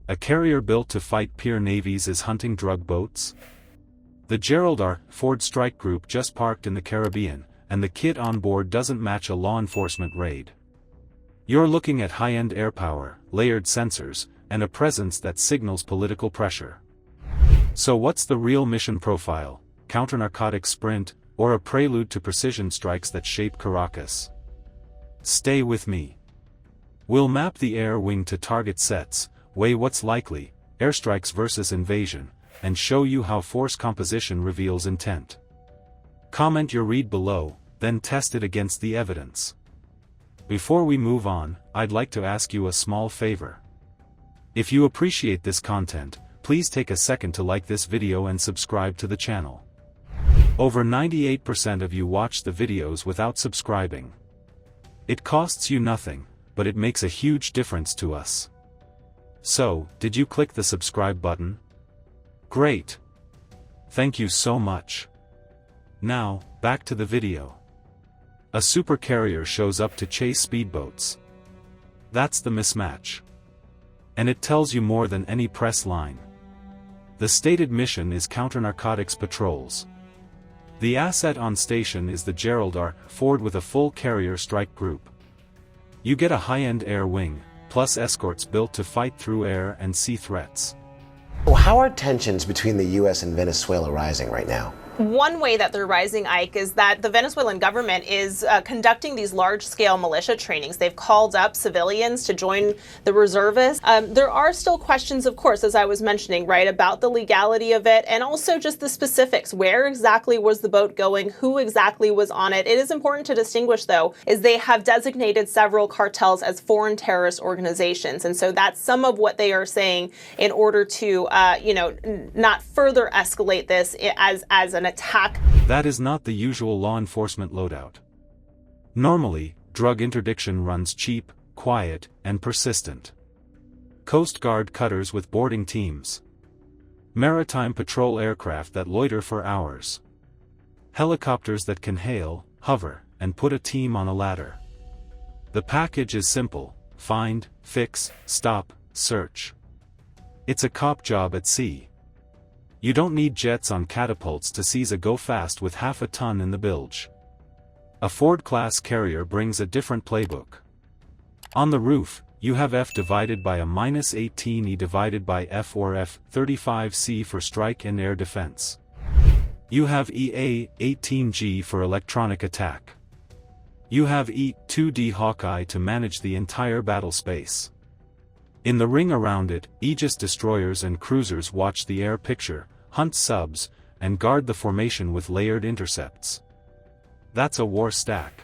A carrier built to fight peer navies is hunting drug boats? The Gerald R. Ford strike group just parked in the Caribbean, and the kit on board doesn't match a law enforcement raid. You're looking at high-end air power, layered sensors, and a presence that signals political pressure. So what's the real mission profile? Counter-narcotic sprint, or a prelude to precision strikes that shape Caracas? Stay with me. We'll map the air wing to target sets, weigh what's likely, airstrikes versus invasion, and show you how force composition reveals intent. Comment your read below, then test it against the evidence. Before we move on, I'd like to ask you a small favor. If you appreciate this content, please take a second to like this video and subscribe to the channel. Over 98% of you watch the videos without subscribing. It costs you nothing, but it makes a huge difference to us. So, did you click the subscribe button? Great! Thank you so much. Now, back to the video. A supercarrier shows up to chase speedboats. That's the mismatch. And it tells you more than any press line. The stated mission is counter-narcotics patrols. The asset on station is the Gerald R. Ford with a full carrier strike group. You get a high-end air wing, plus escorts built to fight through air and sea threats. Well, how are tensions between the U.S. and Venezuela rising right now? One way that they're rising, Ike, is that the Venezuelan government is conducting these large-scale militia trainings. They've called up civilians to join the reservists. There are still questions, of course, as I was mentioning, right, about the legality of it and also just the specifics. Where exactly was the boat going? Who exactly was on it? It is important to distinguish, though, is they have designated several cartels as foreign terrorist organizations. And so that's some of what they are saying in order to, not further escalate this as an attack. That is not the usual law enforcement loadout. Normally, drug interdiction runs cheap, quiet, and persistent. Coast Guard cutters with boarding teams. Maritime patrol aircraft that loiter for hours. Helicopters that can hail, hover, and put a team on a ladder. The package is simple: find, fix, stop, search. It's a cop job at sea. You don't need jets on catapults to seize a go-fast with half a ton in the bilge. A Ford-class carrier brings a different playbook. On the roof, you have F divided by a -18 E divided by F or F-35C for strike and air defense. You have EA-18G for electronic attack. You have E-2D Hawkeye to manage the entire battle space. In the ring around it, Aegis destroyers and cruisers watch the air picture, hunt subs, and guard the formation with layered intercepts. That's a war stack.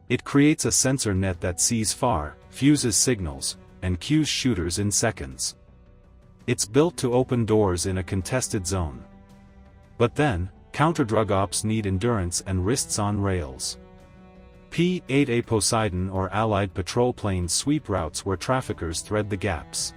It creates a sensor net that sees far, fuses signals, and cues shooters in seconds. It's built to open doors in a contested zone. But then, counter-drug ops need endurance and wrists on rails. P-8A Poseidon or Allied patrol planes sweep routes where traffickers thread the gaps.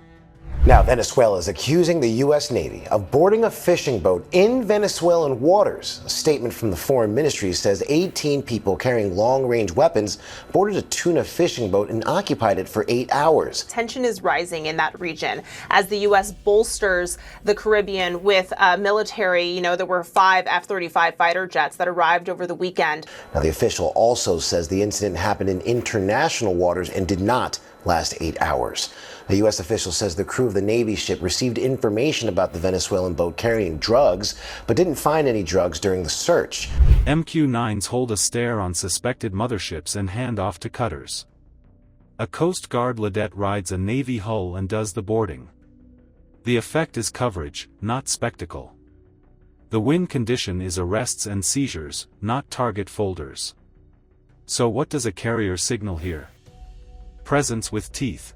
Now, Venezuela is accusing the U.S. Navy of boarding a fishing boat in Venezuelan waters. A statement from the Foreign Ministry says 18 people carrying long-range weapons boarded a tuna fishing boat and occupied it for 8 hours. Tension is rising in that region as the U.S. bolsters the Caribbean with military. There were 5 F-35 fighter jets that arrived over the weekend. Now, the official also says the incident happened in international waters and did not last 8 hours. The U.S. official says the crew of the Navy ship received information about the Venezuelan boat carrying drugs, but didn't find any drugs during the search. MQ-9s hold a stare on suspected motherships and hand off to cutters. A Coast Guard ladette rides a Navy hull and does the boarding. The effect is coverage, not spectacle. The win condition is arrests and seizures, not target folders. So what does a carrier signal here? Presence with teeth.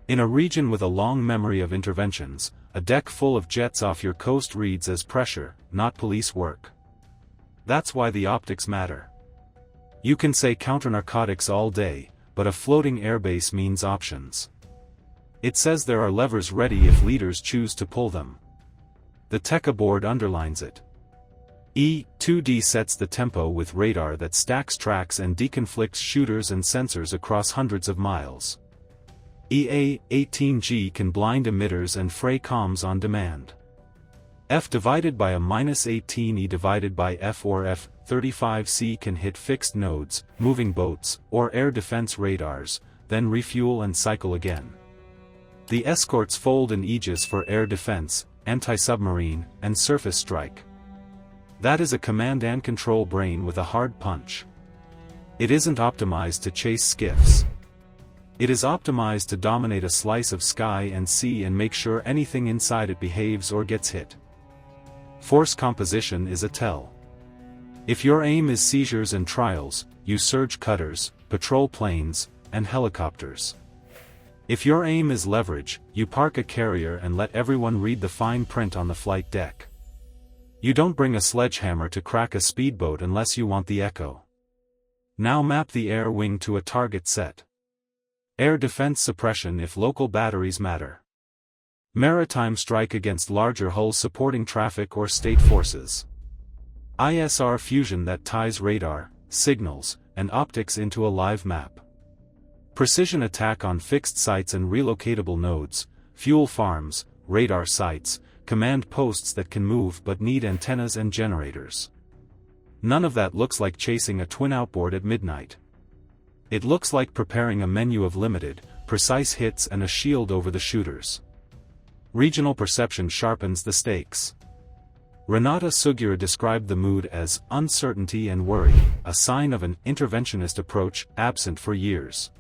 In a region with a long memory of interventions, a deck full of jets off your coast reads as pressure, not police work. That's why the optics matter. You can say counter-narcotics all day, but a floating airbase means options. It says there are levers ready if leaders choose to pull them. The tech aboard underlines it. E-2D sets the tempo with radar that stacks tracks and deconflicts shooters and sensors across hundreds of miles. EA-18G can blind emitters and fray comms on demand. F divided by a -18 E divided by F or F-35C can hit fixed nodes, moving boats, or air defense radars, then refuel and cycle again. The escorts fold in Aegis for air defense, anti-submarine, and surface strike. That is a command and control brain with a hard punch. It isn't optimized to chase skiffs. It is optimized to dominate a slice of sky and sea and make sure anything inside it behaves or gets hit. Force composition is a tell. If your aim is seizures and trials, you surge cutters, patrol planes, and helicopters. If your aim is leverage, you park a carrier and let everyone read the fine print on the flight deck. You don't bring a sledgehammer to crack a speedboat unless you want the echo. Now map the air wing to a target set. Air defense suppression if local batteries matter. Maritime strike against larger hulls supporting traffic or state forces. ISR fusion that ties radar, signals, and optics into a live map. Precision attack on fixed sites and relocatable nodes, fuel farms, radar sites, command posts that can move but need antennas and generators. None of that looks like chasing a twin outboard at midnight. It looks like preparing a menu of limited, precise hits and a shield over the shooters. Regional perception sharpens the stakes. Renata Sugira described the mood as uncertainty and worry, a sign of an interventionist approach absent for years.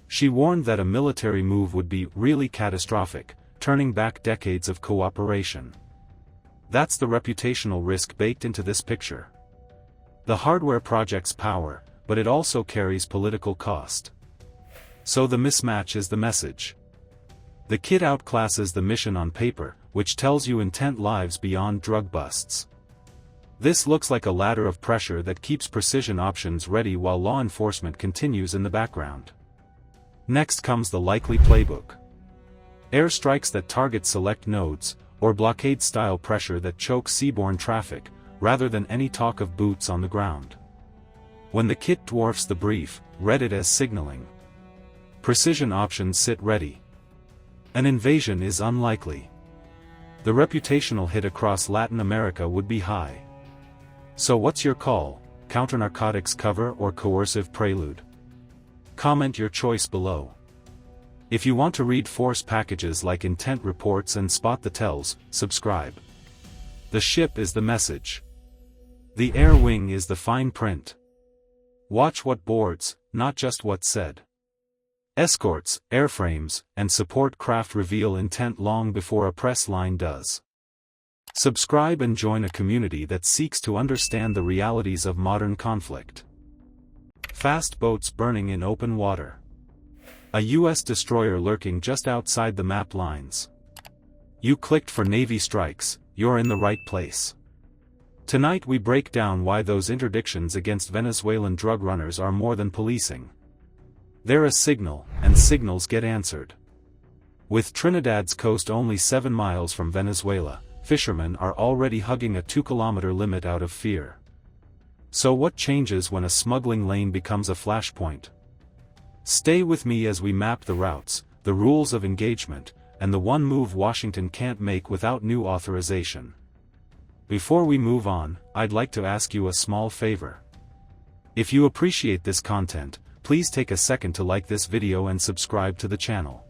She warned that a military move would be really catastrophic, turning back decades of cooperation. That's the reputational risk baked into this picture. The hardware projects power, but it also carries political cost. So the mismatch is the message. The kit outclasses the mission on paper, which tells you intent lives beyond drug busts. This looks like a ladder of pressure that keeps precision options ready while law enforcement continues in the background. Next comes the likely playbook. Airstrikes that target select nodes, or blockade-style pressure that chokes seaborne traffic, rather than any talk of boots on the ground. When the kit dwarfs the brief, read it as signaling. Precision options sit ready. An invasion is unlikely. The reputational hit across Latin America would be high. So what's your call, counter-narcotics cover or coercive prelude? Comment your choice below. If you want to read force packages like intent reports and spot the tells, subscribe. The ship is the message. The air wing is the fine print. Watch what boards, not just what's said. Escorts, airframes, and support craft reveal intent long before a press line does. Subscribe and join a community that seeks to understand the realities of modern conflict. Fast boats burning in open water. A U.S. destroyer lurking just outside the map lines. You clicked for Navy strikes, you're in the right place. Tonight we break down why those interdictions against Venezuelan drug runners are more than policing. They're a signal, and signals get answered. With Trinidad's coast only 7 miles from Venezuela, fishermen are already hugging a 2-kilometer limit out of fear. So what changes when a smuggling lane becomes a flashpoint? Stay with me as we map the routes, the rules of engagement, and the one move Washington can't make without new authorization. Before we move on, I'd like to ask you a small favor. If you appreciate this content, please take a second to like this video and subscribe to the channel.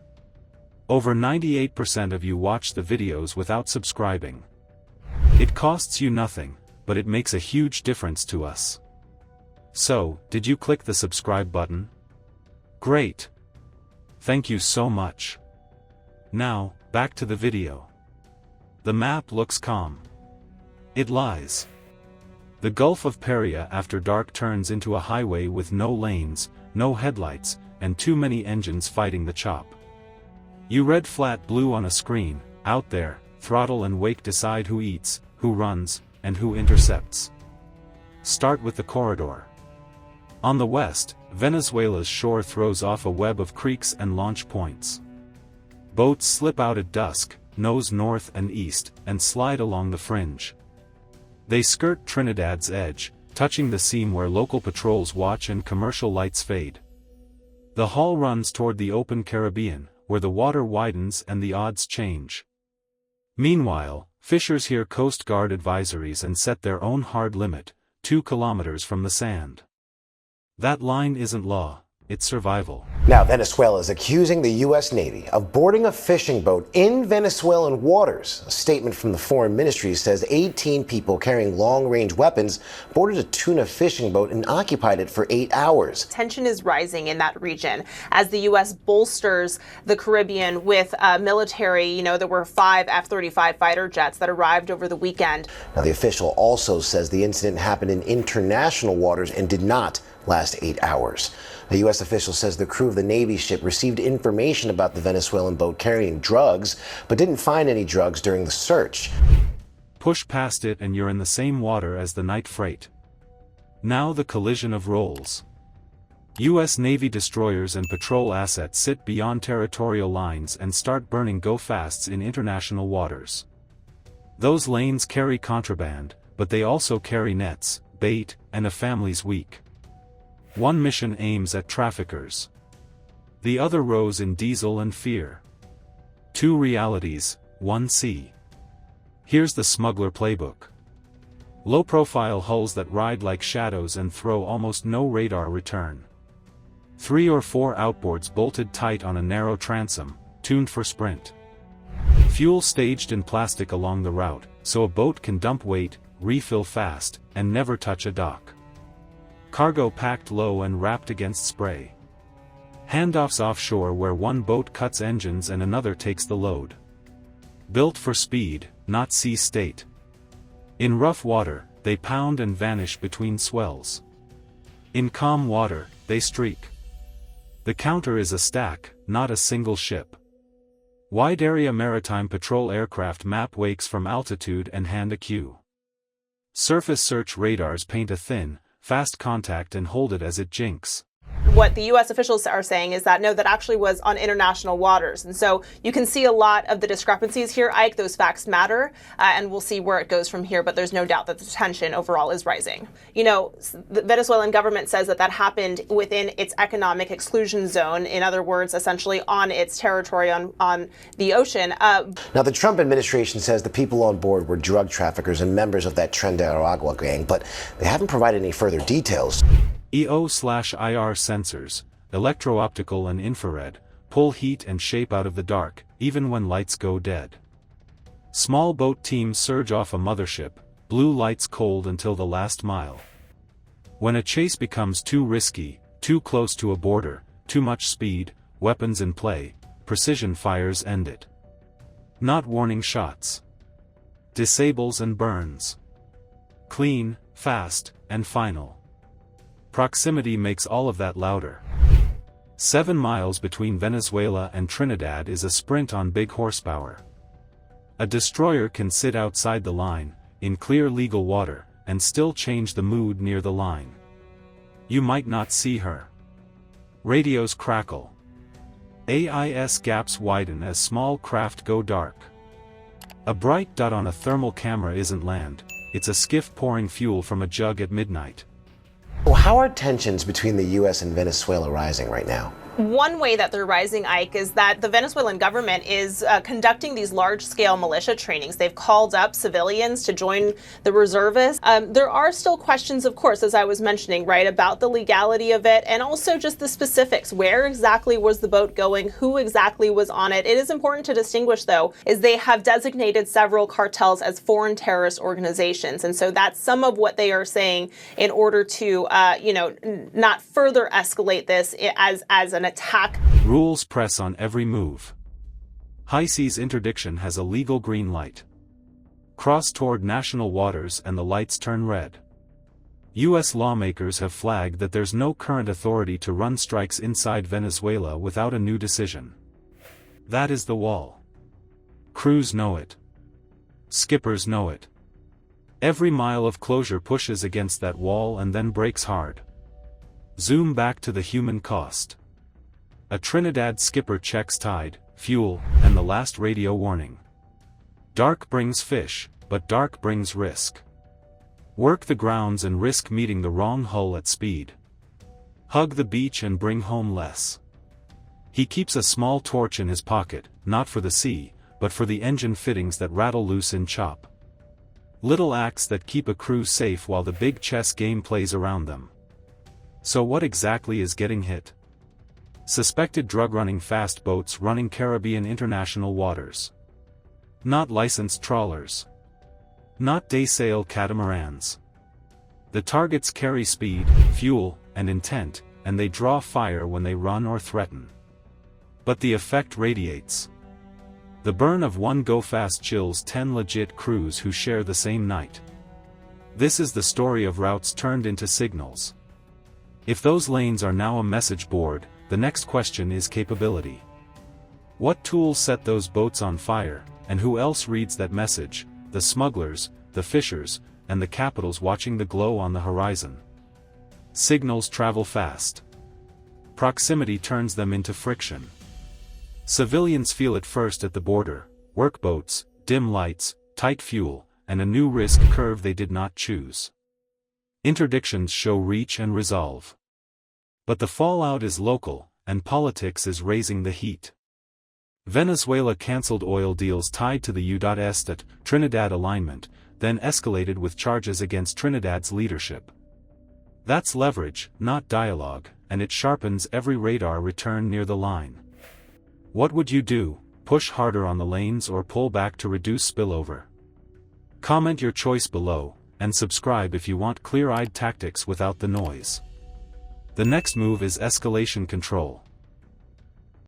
Over 98% of you watch the videos without subscribing. It costs you nothing, but it makes a huge difference to us. So, did you click the subscribe button? Great! Thank you so much. Now, back to the video. The map looks calm. It lies. The Gulf of Paria after dark turns into a highway with no lanes, no headlights, and too many engines fighting the chop. You read flat blue on a screen, out there, throttle and wake decide who eats, who runs, and who intercepts. Start with the corridor. On the west, Venezuela's shore throws off a web of creeks and launch points. Boats slip out at dusk, nose north and east, and slide along the fringe. They skirt Trinidad's edge, touching the seam where local patrols watch and commercial lights fade. The hull runs toward the open Caribbean, where the water widens and the odds change. Meanwhile, fishers hear Coast Guard advisories and set their own hard limit, 2 kilometers from the sand. That line isn't law, it's survival. Now, Venezuela is accusing the U.S. Navy of boarding a fishing boat in Venezuelan waters. A statement from the Foreign Ministry says 18 people carrying long-range weapons boarded a tuna fishing boat and occupied it for 8 hours. Tension is rising in that region as the U.S. bolsters the Caribbean with military. There were 5 F-35 fighter jets that arrived over the weekend. Now, the official also says the incident happened in international waters and did not last 8 hours. The U.S. official says the crew of the Navy ship received information about the Venezuelan boat carrying drugs, but didn't find any drugs during the search. Push past it and you're in the same water as the night freight. Now the collision of roles. U.S. Navy destroyers and patrol assets sit beyond territorial lines and start burning go-fasts in international waters. Those lanes carry contraband, but they also carry nets, bait, and a family's week. One mission aims at traffickers. The other rows in diesel and fear. 2 realities, 1 sea. Here's the smuggler playbook. Low-profile hulls that ride like shadows and throw almost no radar return. 3 or 4 outboards bolted tight on a narrow transom, tuned for sprint. Fuel staged in plastic along the route, so a boat can dump weight, refill fast, and never touch a dock. Cargo packed low and wrapped against spray. Handoffs offshore where one boat cuts engines and another takes the load. Built for speed, not sea state. In rough water, they pound and vanish between swells. In calm water, they streak. The counter is a stack, not a single ship. Wide area maritime patrol aircraft map wakes from altitude and hand a cue. Surface search radars paint a thin, fast contact and hold it as it jinks. What the U.S. officials are saying is that no, that actually was on international waters. And so you can see a lot of the discrepancies here, Ike. Those facts matter, and we'll see where it goes from here. But there's no doubt that the tension overall is rising. The Venezuelan government says that happened within its economic exclusion zone. In other words, essentially on its territory on the ocean. Now, the Trump administration says the people on board were drug traffickers and members of that Tren de Aragua gang, but they haven't provided any further details. EO/IR sensors, electro-optical and infrared, pull heat and shape out of the dark, even when lights go dead. Small boat teams surge off a mothership, blue lights cold until the last mile. When a chase becomes too risky, too close to a border, too much speed, weapons in play, precision fires end it. Not warning shots. Disables and burns. Clean, fast, and final. Proximity makes all of that louder. 7 miles between Venezuela and Trinidad is a sprint on big horsepower. A destroyer can sit outside the line, in clear legal water, and still change the mood near the line. You might not see her. Radios crackle. AIS gaps widen as small craft go dark. A bright dot on a thermal camera isn't land, it's a skiff pouring fuel from a jug at midnight. Well, how are tensions between the U.S. and Venezuela rising right now? One way that they're rising, Ike, is that the Venezuelan government is conducting these large-scale militia trainings. They've called up civilians to join the reservists. There are still questions, of course, as I was mentioning, right, about the legality of it and also just the specifics. Where exactly was the boat going? Who exactly was on it? It is important to distinguish, though, is they have designated several cartels as foreign terrorist organizations. And so that's some of what they are saying in order to, not further escalate this as an attack. Rules press on every move. High seas interdiction has a legal green light. Cross toward national waters and the lights turn red. U.S. lawmakers have flagged that there's no current authority to run strikes inside Venezuela without a new decision. That is the wall. Crews know it. Skippers know it. Every mile of closure pushes against that wall and then breaks hard. Zoom back to the human cost. A Trinidad skipper checks tide, fuel, and the last radio warning. Dark brings fish, but dark brings risk. Work the grounds and risk meeting the wrong hull at speed. Hug the beach and bring home less. He keeps a small torch in his pocket, not for the sea, but for the engine fittings that rattle loose in chop. Little acts that keep a crew safe while the big chess game plays around them. So what exactly is getting hit? Suspected drug-running fast boats running Caribbean international waters. Not licensed trawlers. Not day-sail catamarans. The targets carry speed, fuel, and intent, and they draw fire when they run or threaten. But the effect radiates. The burn of one go-fast chills 10 legit crews who share the same night. This is the story of routes turned into signals. If those lanes are now a message board, the next question is capability. What tools set those boats on fire, and who else reads that message? The smugglers, the fishers, and the capitals watching the glow on the horizon. Signals travel fast. Proximity turns them into friction. Civilians feel it first at the border: workboats, dim lights, tight fuel, and a new risk curve they did not choose. Interdictions show reach and resolve. But the fallout is local, and politics is raising the heat. Venezuela cancelled oil deals tied to the U.S. Trinidad alignment, then escalated with charges against Trinidad's leadership. That's leverage, not dialogue, and it sharpens every radar return near the line. What would you do? Push harder on the lanes or pull back to reduce spillover? Comment your choice below, and subscribe if you want clear-eyed tactics without the noise. The next move is escalation control.